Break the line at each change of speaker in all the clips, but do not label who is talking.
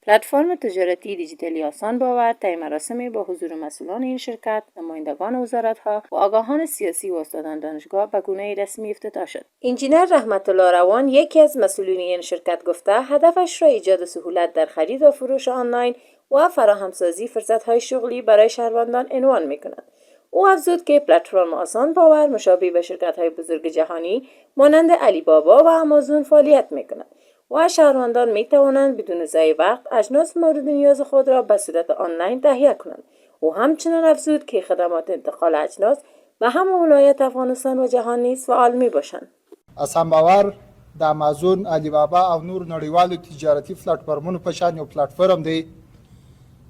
پلتفرم تجارتی دیجیتالی آسان باور طی مراسمی با حضور مسئولان این شرکت، نمایندگان وزارت‌ها و آگاهان سیاسی و استادان دانشگاه به گونه رسمی افتتاح شد. انجینر رحمت الله روان، یکی از مسئولین این شرکت، گفته هدفش را ایجاد سهولت در خرید و فروش آنلاین و فراهمسازی فرصت‌های شغلی برای شهروندان عنوان می‌کند. او افزود که پلتفرم آسان باور مشابه به شرکت‌های بزرگ جهانی مانند علی بابا و آمازون فعالیت می‌کند و شهروندان می توانند بدون ضیاع وقت اجناس مورد نیاز خود را به صورت آنلاین تهیه کنند. او همچنین افزود که خدمات انتقال اجناس به همه ولایت افغانستان و جهان نیز فعال می باشند.
آسان باور د امازون، علی بابا او نور نړیوالو تجارتي پلاتفورمونو په شان یو پلاتفورم دی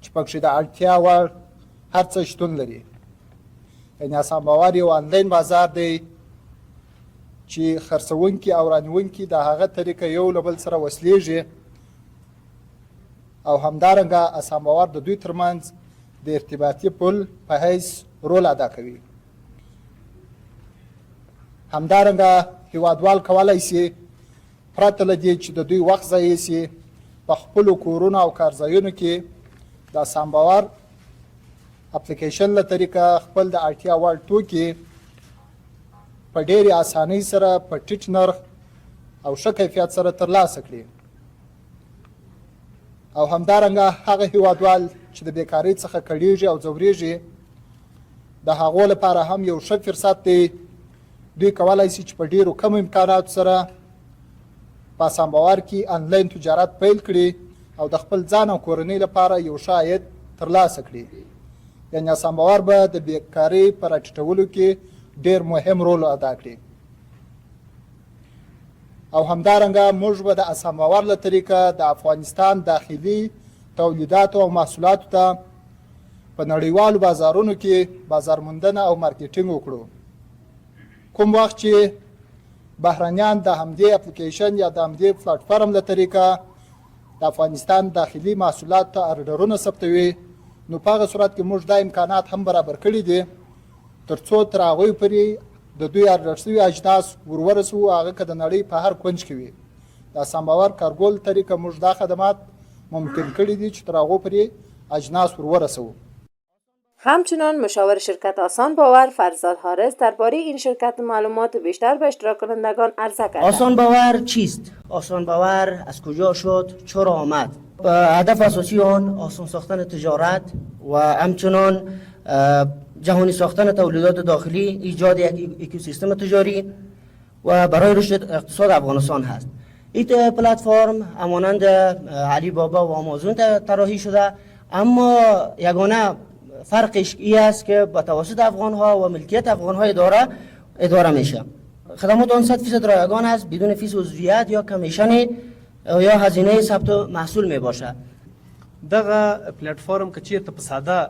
چې پکې د اړتیا وړ هر څه شتون لري. یعنې آسان باور یو آنلاین بازار دی چې خرڅونکي او رانیونکي د هغه طریقه یو له بل سره وصلیږي او همدارنګه آسان باور د دوی ترمنځ د ارتباطي پل په حیث رول ادا کوي. همدارنګه هیوادوال کولی شي پرته له دې چې د دوی وخت ضایع شي په خپلو کورونو او کارځایونو کې د آسان باور اپلیکیشن له طریقه خپل د اړتیا وړ توکي په ډېرې اسانۍ سره په ټیټ نرخ او ښه کیفیت سره ترلاسه کړي. او همدارنګه هغه هیوادوال چې د بیکارۍ څخه کړېږي او ځورېږي د هغو لپاره هم یو ښه فرصت دی. دوی کولی شي چې په ډېرو کم امکاناتو سره په آسان باور کې آنلاین تجارت پیل کړي او د خپل ځان او کورنۍ لپاره یو ښه عاید ترلاسه کړي. یعنې آسان باور به د بیکارۍ په راټیټولو کې ډېر مهم رول ادا کړي. او همدارنګه موږ به د آسان باور له طریقه د افغانستان داخلي تولیداتو او محصولاتو ته په نړیوالو بازارونو کې بازارموندنه او مارکیټینګ وکړو. کوم وخت چې بهرنیان د همدې اپلیکیشن یا د همدې پلاتفورم له طریقه د افغانستان داخلي محصولاتو ته ارډرونه ثبتوي، نو په هغه صورت کې موږ دا امکانات هم برابر کړي دي تر څو تر هغوی پورې د دوی ارډر شوي اجناس ورورسوو، هغه که د نړۍ په هر کونج کې وي. د آسان باور کارګو له طریقه موږ دا خدمات ممکن کړي دي چې تر هغو پورې اجناس ورورسوو.
همچنان مشاور شرکت آسان باور فرزاد حارس درباره این شرکت معلومات بیشتر به اشتراک کنندگان عرضه کرد.
آسان باور چیست؟ آسان باور از کجا شد؟ چرا آمد؟ هدف اساسی آن آسان ساختن تجارت و همچنان جهانی ساختن تولیدات داخلی، ایجاد یک اکوسیستم تجاری و برای رشد اقتصاد افغانستان هست. این پلتفرم همانند علی بابا و آمازون طراحی شده، اما یگانه فرقش این است که با توسط افغان ها و ملکیت افغان ها اداره میشه. خدمات آن 100% رایگان است، بدون فیس عضویت یا کمیشن یا هزینه ثبت محصول می باشه.
دغه پلیټفارم که چیرته په ساده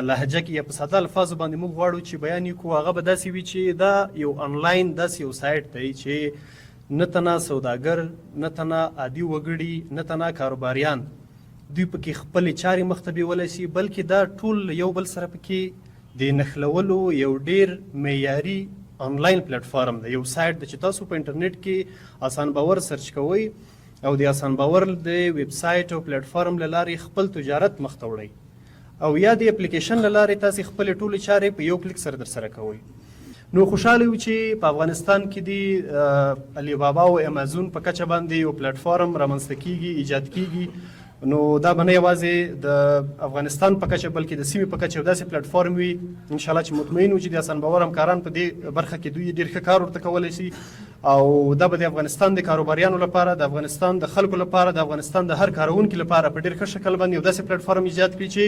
لهجه کې یا په ساده الفاظو باندې موږ غواړو چې بیان یې کړو، هغه به داسې وي چې دا یو آنلاین داسې یو سایټ دی چې نه تنها سوداګر، نه تنها عادي وګړي، نه تنها کاروباریان دوی پکې خپلې چارې مخته بیولی شي، بلکې دا ټول یو بل سره پکې د نښلولو یو ډېر معیاري آنلاین پلیټفارم دی. یو سایټ دی چې تاسو په انټرنیټ کې آسان باور سرچ کوئ او د آسان باور د ویب سایټ او پلیټفارم له لارې خپل تجارت مخته وړئ او یا د اپلیکیشن له لارې تاسې خپلې ټولې چارې په یو کلیک سره درسره کوئ. نو خوشحاله یو چې په افغانستان کې د علی بابا او امازون په کچه باندې یو پلیټفارم رامنځته کیږي، ایجاد کیږي. نو دا به نه یوازې د افغانستان په کچه بلکې د سیمې په کچه یو داسې پلیټفارم وي انشاءالله چې مطمئن وو چې د آسان باور همکاران په دې برخه کې دوی ډېر ښه کار ورته کولی شي او دا به د افغانستان د کاروباریانو لپاره، د افغانستان د خلکو لپاره، د افغانستان د هر کارونکي لپاره په ډېر ښه شکل باندې یو داسې پلیټفارم ایجاد کړي چې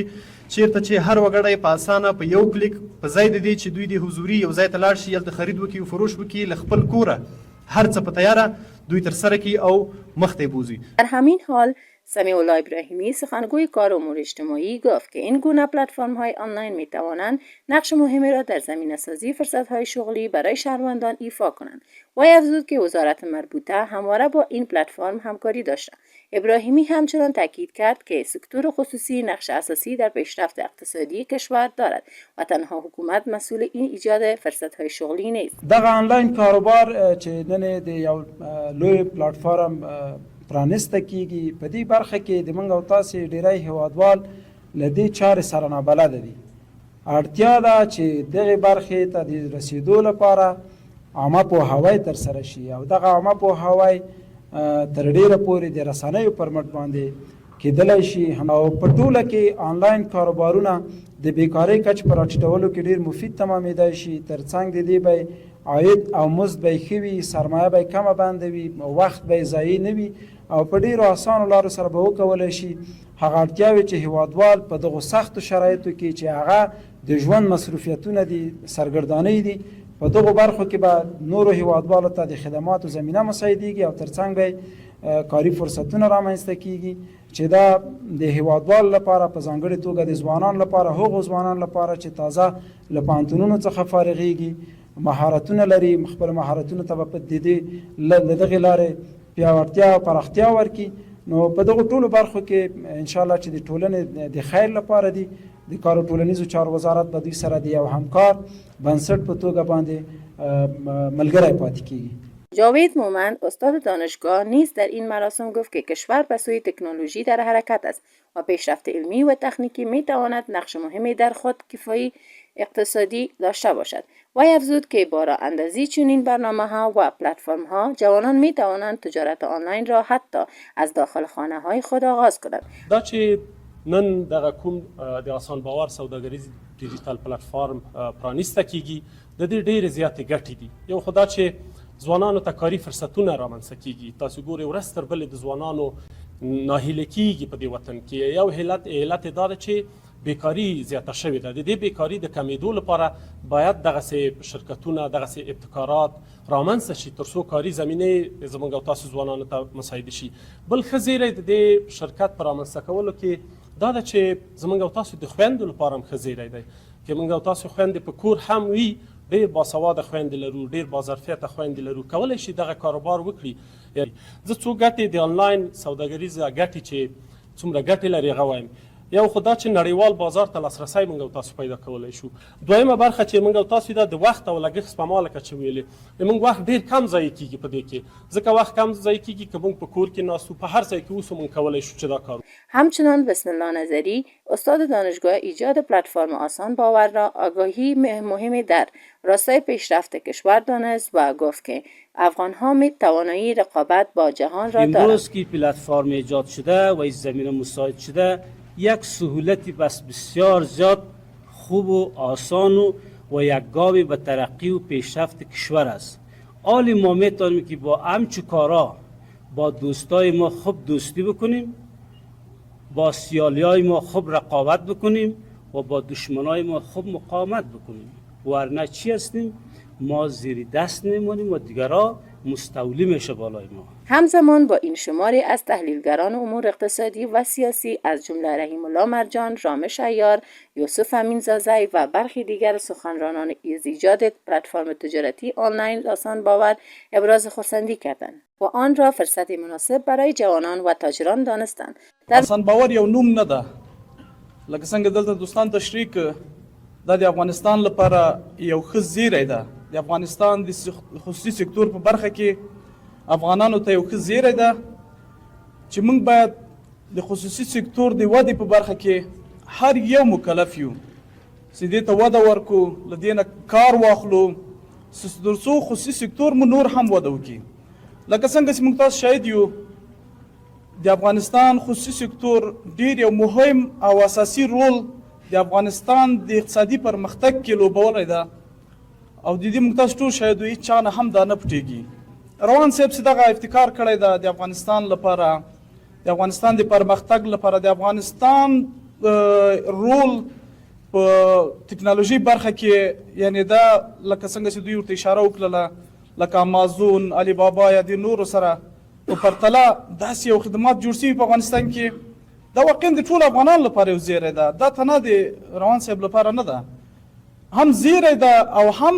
چیرته چې هر وګړی په اسانه په یو کلیک په ځای د دې چې دوی د حضوري یو ځای ته لاړ شي، هلته خرید وکړي او فروش وکړي، له خپل کوره هر څه په تیاره دوی ترسره کړي او مخته یې بوزي.
در همین حال سمیع الله ابراهیمی سخنگوی کار امور اجتماعی گفت که این گونه پلتفرم‌های آنلاین می‌توانند نقش مهمی را در زمینه‌سازی فرصت‌های شغلی برای شهروندان ایفا کنند و افزود که وزارت مربوطه همواره با این پلتفرم همکاری داشته. ابراهیمی همچنان تاکید کرد که سکتور خصوصی نقش اساسی در پیشرفت اقتصادی کشور دارد و تنها حکومت مسئول این ایجاد فرصت‌های شغلی نیست.
دغه آنلاین کاروبار چې نن د یو لوی پلتفرم پرانیسته کیږي. په دې برخه کې د موږ او تاسې ډیری هیوادوال له دې چارې سره نابلده دي. اړتیا ده چې دغې برخې ته د رسیدو لپاره عامه پوهاوی ترسره شي او دغه عامه پوهاوی تر ډیره پورې د رسنیو پر مټ باندې کېدلی شي او په ټوله کې آنلاین کاروبارونه د بیکارۍ کچ په راټیټولو کې ډیر مفید تمامېدای شي. ترڅنګ د دې به عاید او مزد به ښه وي، سرمایه به کمه بنده وي، وخت به ضایع نه وي او په ډیرو اسانو لارو سره به وکولی شي هغه اړتیاوې چې هیوادوال په دغو سختو شرایطو کې چې هغه د ژوند مصروفیتونه دي، سرګردانۍ دي، په دغو برخو کې به نورو هیوادوالو ته د خدماتو زمینه مساعدېږي او ترڅنګ به کاري فرصتونه رامنځته کیږي چې دا د هیوادوالو لپاره په ځانګړې توګه د ځوانانو لپاره، هغو ځوانانو لپاره چې تازه له پوهنتونونو څخه فارغېږي، مهارتونه لري، خپل مهارتونو ته به له دغې لارې پیاوړتیا او پراختیا ورکړي. نو په دغو ټولو برخو کې انشاءالله چې د ټولنې د خیر لپاره دي، د کار او ټولنیزو چارو وزارت به دوی سره د یو همکار بنسټ په توګه باندې ملګری پاتې کیږي.
جاوید مومند استاد دانشگاه نیز در این مراسم گفت که کشور به سوی تکنولوژی در حرکت است و پیشرفت علمی و تکنیکی می تواند نقش مهمی در خودکفایی اقتصادی داشته باشد. وی افزود که با راه اندازی چنین برنامه‌ها و پلتفرم‌ها جوانان می توانند تجارت آنلاین را حتی از داخل خانه‌های خود آغاز کنند.
دا چې نن دغه کوم د آسان باور سوداګریز ډیجیټل پلیټفارم پرانیسته کیږي، د دې ډېرې زیاتې ګټې دي. یو خو دا چې ځوانانو ته کاري فرصتونه رامنځته کیږي. تاسو ګورئ ورځ تر بلې د ځوانانو ناهیلې کیږي په دې وطن کې. یو علت دا ده چې بیکاري زیاته شوې ده. د دې بیکاري د کمیدو لپاره باید دغسې شرکتونه، دغسې ابتکارات رامنځته شي تر څو کاري زمینې زموږ او تاسو ځوانانو ته مساعده شي. بل ښه زیری د دې شرکت په رامنځته کولو کې دا ده چې زموږ او تاسو د خویندو لپاره هم ښه زیری دی که موږ او تاسو خویندې په کور هم وي، ډېر باسواده خویندې لرو، ډېر باظرفیته خویندې لرو، کولی شي دغه کاروبار وکړي. زه څو ګټې د آنلاین سوداګریزه ګټې چې څومره ګټې لري هغه وایم. یو خو دا چې نړیوال بازار ته لاسرسی موږ او تاسو پیدا کولی شو. دویمه برخه چې موږ او تاسو دا د وخت او لګښت سپما لکه چې ویلې، موږ وخت ډېر کم ضایع کیږي په دې کې. ځکه وخت کم ضایع کیږي که موږ په کور کې ناست په هر ځای کې اوسو موږ کولی شو چې دا کار.
همچنان بسم الله نظری استاد دانشگاه ایجاد پلتفرم آسان باور را آگاهی مهمی در راستای پیشرفت کشور دانست و گفت که افغان‌ها می توانایی رقابت با جهان را دارند.
امروز که پلتفرم ایجاد شده و این زمینه مساعد شده، یک سهولتی بس بسیار زیاد خوب و آسان و یک گامی به ترقی و پیشرفت کشور است. حال ما میتونیم که با همچو کارا با دوستای ما خوب دوستی بکنیم، با سیالیای ما خوب رقابت بکنیم و با دشمنای ما خوب مقاومت بکنیم. ورنه چی هستیم؟ ما زیر دست نمیمونیم و دیگرها مستولی میشه بالای ما.
همزمان با این شماری از تحلیلگران امور اقتصادی و سیاسی از جمله رحیم الله مرجان، رامش عیار، یوسف امینزاده و برخی دیگر سخنرانان از ایجاد پلتفرم تجارتی آنلاین آسان باور ابراز خرسندی کردند و آن را فرصت مناسب برای جوانان و تاجران دانستند.
آسان باور یو نوم نه ده، لکه څنګه دلته دوستان تشریح دا د افغانستان لپاره یو ښه زیری ده. د افغانستان د خصوصي سکتور په برخه کې افغانانو ته یو ښه زیری ده چې موږ باید د خصوصي سکتور د ودې په برخه کې هر یو مکلف یو چې دې ته وده ورکړو، له دې نه کار واخلو تر څو خصوصي سکتور مو نور هم وده وکړي. لکه څنګه چې موږ تاسو شاهد یو، د افغانستان خصوصي سکتور ډېر یو مهم او اساسي رول د افغانستان د اقتصادي پرمختګ کې لوبولی ده او د دې موږ تاسو ټول شاهد یو، هېچا نه هم دا نه پټېږي. روان صاحب چې دغه ابتکار کړی ده د افغانستان لپاره، د افغانستان د پرمختګ لپاره، د افغانستان رول په ټکنالوژي برخه کې، یعنی دا لکه څنګه چې دوی ورته اشاره وکړله لکه امازون، علی بابا یا د نورو سره په پرتله داسې یو خدمات جوړ شوي په افغانستان کې، دا واقعا د ټولو افغانانو لپاره یو زیری ده. دا تنها د روان صاحب لپاره نه ده، هم زیری ده او هم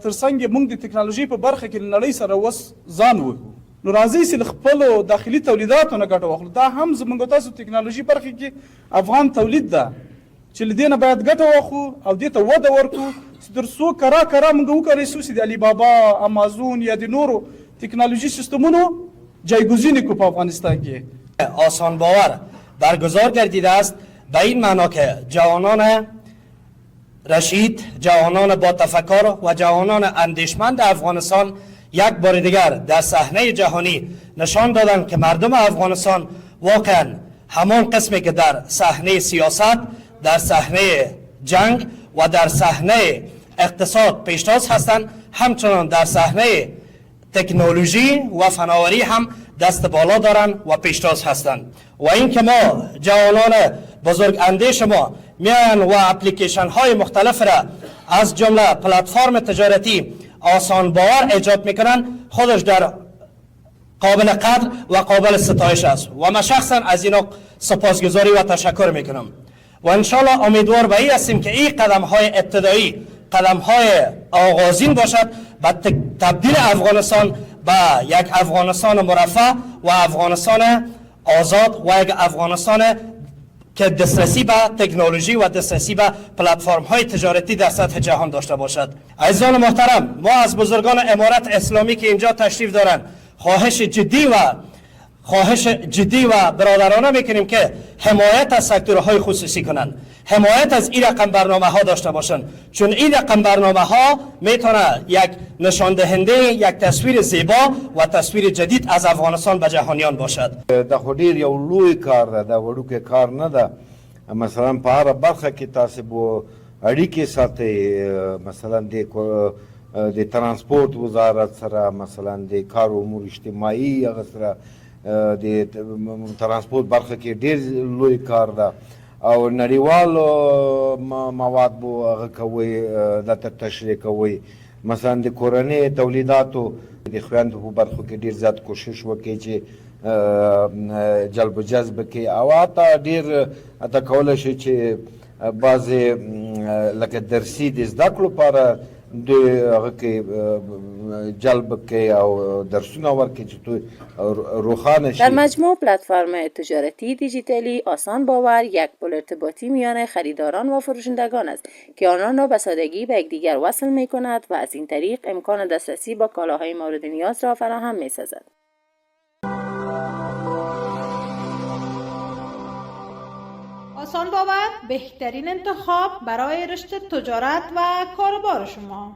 ترڅنګ موږ د ټکنالوژي په برخه کې له نړۍ سره اوس ځان وهو. نو راځئ چې له خپلو داخلي تولیداتو نه ګټه واخلو. دا هم زموږ تاسو ټکنالوژي برخه کې افغان تولید ده چې له دې نه باید ګټه واخلو او دې ته وده ورکړو چې تر څو کرا موږ وکړی شو چې د علی بابا، امازون یا د نورو ټکنالوژي سیستمونو جایگزینی کو په افغانستان کې
آسان باور برگزار گردیده است به این معنا که جوانان رشید، جوانان با تفکر و جوانان اندیشمند افغانستان یک بار دیگر در صحنه جهانی نشان دادند که مردم افغانستان واقعا همان قسمی که در صحنه سیاست، در صحنه جنگ و در صحنه اقتصاد پیشتاز هستند، همچنان در صحنه تکنولوژی و فناوری هم دست بالا دارند و پیشتاز هستند. و این که ما جوانان بزرگ اندیش ما میان و اپلیکیشن های مختلف را از جمله پلتفرم تجارتی آسان باور ایجاد میکنن، خودش در قابل قدر و قابل ستایش است و من شخصا از اینا سپاسگزاری و تشکر میکنم و انشالله امیدوار به این هستیم که این قدم های ابتدایی، قدم های آغازین باشد به تبدیل افغانستان به یک افغانستان مرفه و افغانستان آزاد و یک افغانستان که دسترسی به تکنولوژی و دسترسی به پلتفرم های تجارتی در سطح جهان داشته باشد. عزیزان محترم، ما از بزرگان امارت اسلامی که اینجا تشریف دارند خواهش جدی و برادرانه میکنیم که حمایت از سکتورهای خصوصی کنند، حمایت از این رقم برنامه ها داشته باشند، چون این رقم برنامه ها میتونه یک نشان دهنده یک تصویر زیبا و تصویر جدید از افغانستان به جهانیان باشد.
دا خو ډیر یو لوی کار ده، دا وړوکی کار نه ده. مثلا په هره برخه کې تاسو به اړیکې ساتئ، مثلا د ترانسپورت وزارت سره، مثلا د کار امور اجتماعي هغه سره د ترانسپورت برخه کې ډیر لوی کار ده او نړیوال مواد به هغه کوئ، دلته تشریح کوئ. مثلا د کورنۍ تولیداتو د خویندو په برخو کې ډیر زیات کوشش وکړي چې جلب و جذب کې او حتی ډیر حتی کولی شي چې بعضې لکه درسي د زده کړو لپاره د هغه کې جلب کې او درسونه ورکړي چې تو روښانه شي.
در مجموع پلتفرم تجارتی دیجیتالی آسان باور یک پل ارتباطی میان خریداران و فروشندگان است که آنان را به سادگی به یکدیگر وصل می کند و از این طریق امکان دسترسی با کالاهای مورد نیاز را فراهم می سازد.
آسان باور بهترین انتخاب برای رشد تجارت و کاروبار شما.